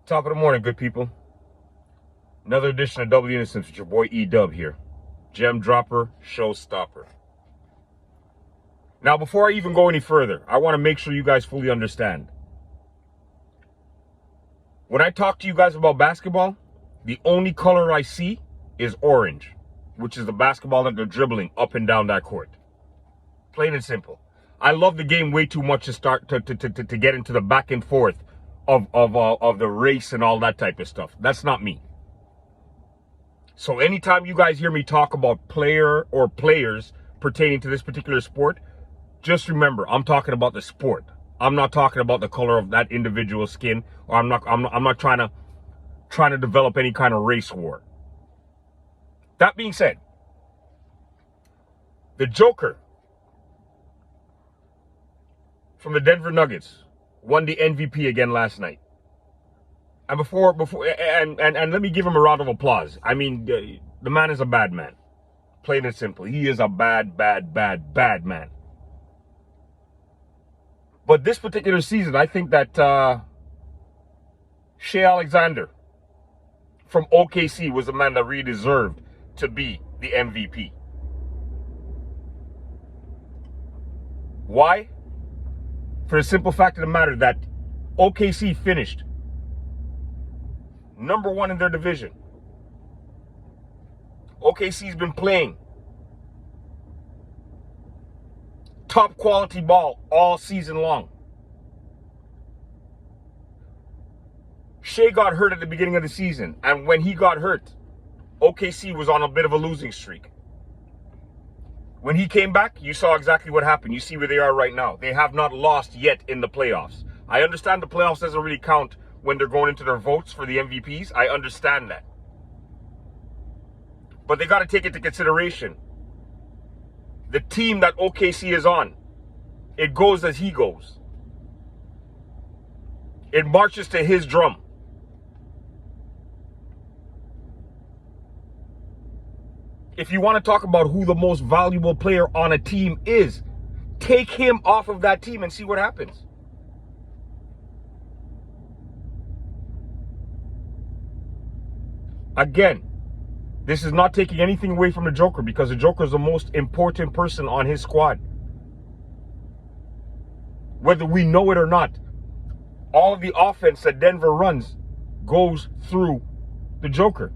Top of the morning, good people. Another edition of Double Innocence with your boy E-Dub here. Gem dropper, showstopper. Now, before I even go any further, I want to make sure you guys fully understand. When I talk to you guys about basketball, the only color I see is orange, which is the basketball that they're dribbling up and down that court. Plain and simple. I love the game way too much to start to get into the back and forth of the race and all that type of stuff. That's not me. So anytime you guys hear me talk about player or players pertaining to this particular sport, just remember, I'm talking about the sport. I'm not talking about the color of that individual skin, or I'm not trying to develop any kind of race war. That being said, the Joker from the Denver Nuggets won the MVP again last night. And and let me give him a round of applause. I mean, the man is a bad man. Plain and simple. He is a bad man. But this particular season, I think that Shea Alexander from OKC was the man that really deserved to be the MVP. Why? For the simple fact of the matter that OKC finished number one in their division. OKC's been playing top quality ball all season long. Shea got hurt at the beginning of the season, and when he got hurt, OKC was on a bit of a losing streak. When he came back, you saw exactly what happened. You see where they are right now. They have not lost yet in the playoffs. I understand the playoffs doesn't really count when they're going into their votes for the MVPs. I understand that. But they got to take into consideration the team that OKC is on. It goes as he goes. It marches to his drum. If you want to talk about who the most valuable player on a team is, take him off of that team and see what happens. Again, this is not taking anything away from the Joker, because the Joker is the most important person on his squad. Whether we know it or not, all of the offense that Denver runs goes through the Joker.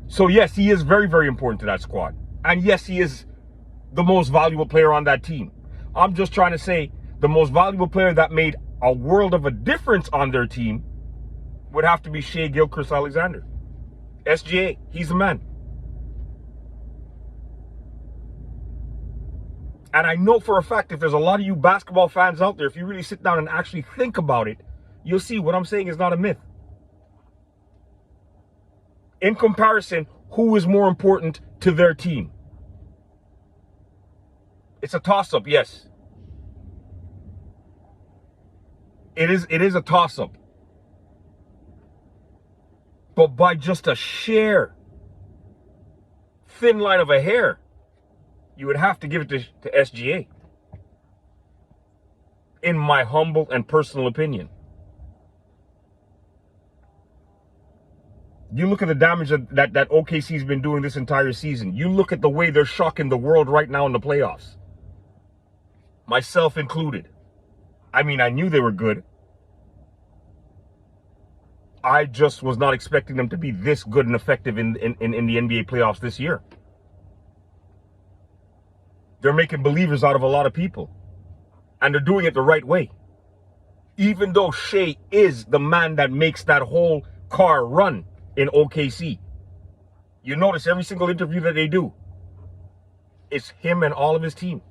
So yes, he is very, very important to that squad. And yes, he is the most valuable player on that team. I'm just trying to say the most valuable player that made a world of a difference on their team would have to be Shea Gilgeous-Alexander. SGA, he's the man. And I know for a fact, if there's a lot of you basketball fans out there, if you really sit down and actually think about it, you'll see what I'm saying is not a myth. In comparison, who is more important to their team? It's a toss-up, yes. It is a toss-up. But by just a sheer thin line of a hair, you would have to give it to SGA. In my humble and personal opinion. You look at the damage that OKC's been doing this entire season. You look at the way they're shocking the world right now in the playoffs. Myself included. I mean, I knew they were good. I just was not expecting them to be this good and effective in the NBA playoffs this year. They're making believers out of a lot of people. And they're doing it the right way. Even though Shea is the man that makes that whole car run in OKC. You notice every single interview that they do, it's him and all of his team.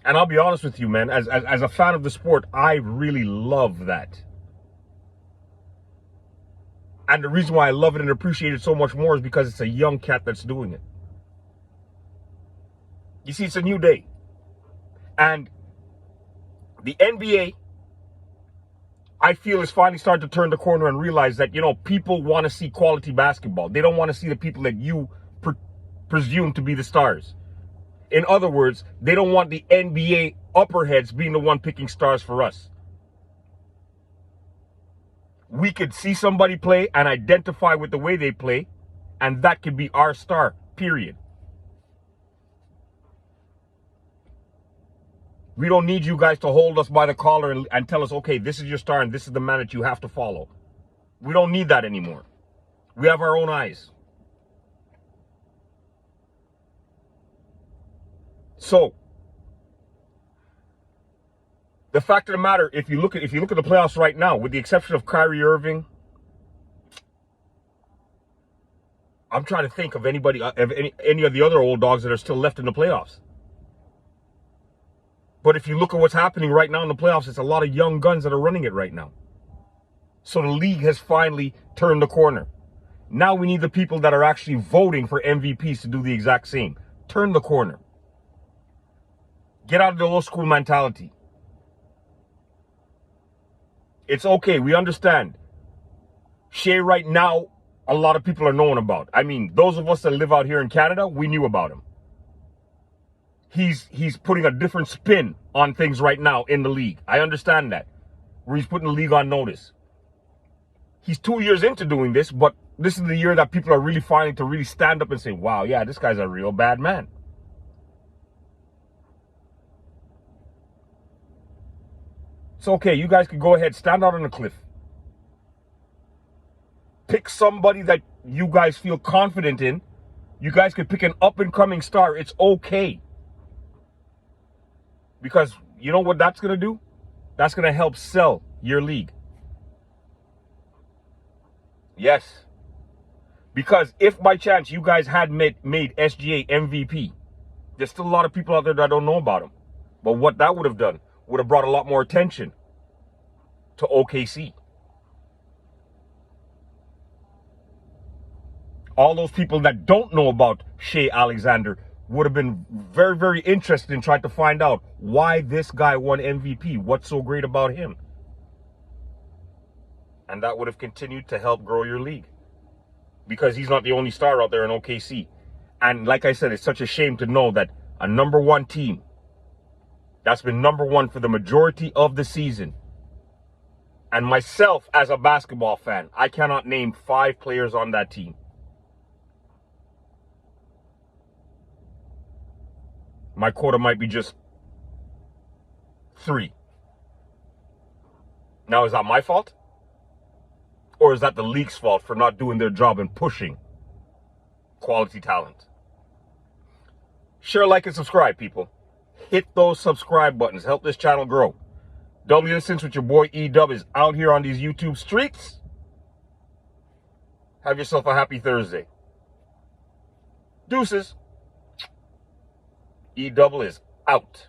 And I'll be honest with you, man, as a fan of the sport, I really love that. And the reason why I love it and appreciate it so much more is because it's a young cat that's doing it. You see, it's a new day. And the NBA, I feel, is finally starting to turn the corner and realize that, you know, people want to see quality basketball. They don't want to see the people that you presume to be the stars. In other words, they don't want the NBA upperheads being the one picking stars for us. We could see somebody play and identify with the way they play, and that could be our star, period. We don't need you guys to hold us by the collar and tell us, okay, this is your star and this is the man that you have to follow. We don't need that anymore. We have our own eyes. So, the fact of the matter, if you look at the playoffs right now, with the exception of Kyrie Irving, I'm trying to think of anybody, of any of the other old dogs that are still left in the playoffs. But if you look at what's happening right now in the playoffs, it's a lot of young guns that are running it right now. So the league has finally turned the corner. Now we need the people that are actually voting for MVPs to do the exact same. Turn the corner. Get out of the old school mentality. It's okay. We understand. Shea right now, a lot of people are knowing about. I mean, those of us that live out here in Canada, we knew about him. He's putting a different spin on things right now in the league. I understand that. Where he's putting the league on notice. He's 2 years into doing this, but this is the year that people are really finding to really stand up and say, wow, yeah, this guy's a real bad man. It's okay. You guys can go ahead, stand out on the cliff. Pick somebody that you guys feel confident in. You guys can pick an up-and-coming star. It's okay. Because you know what that's going to do? That's going to help sell your league. Yes. Because if by chance you guys had made SGA MVP, there's still a lot of people out there that don't know about him. But what that would have done would have brought a lot more attention to OKC. All those people that don't know about Shea Alexander would have been very, very interested in trying to find out why this guy won MVP. What's so great about him? And that would have continued to help grow your league. Because he's not the only star out there in OKC. And like I said, it's such a shame to know that a number one team that's been number one for the majority of the season, and myself as a basketball fan, I cannot name 5 players on that team. My quota might be just 3. Now, is that my fault? Or is that the league's fault for not doing their job and pushing quality talent? Share, like, and subscribe, people. Hit those subscribe buttons. Help this channel grow. Double Innocence with your boy E-Dub is out here on these YouTube streets. Have yourself a happy Thursday. Deuces. E-Double is out.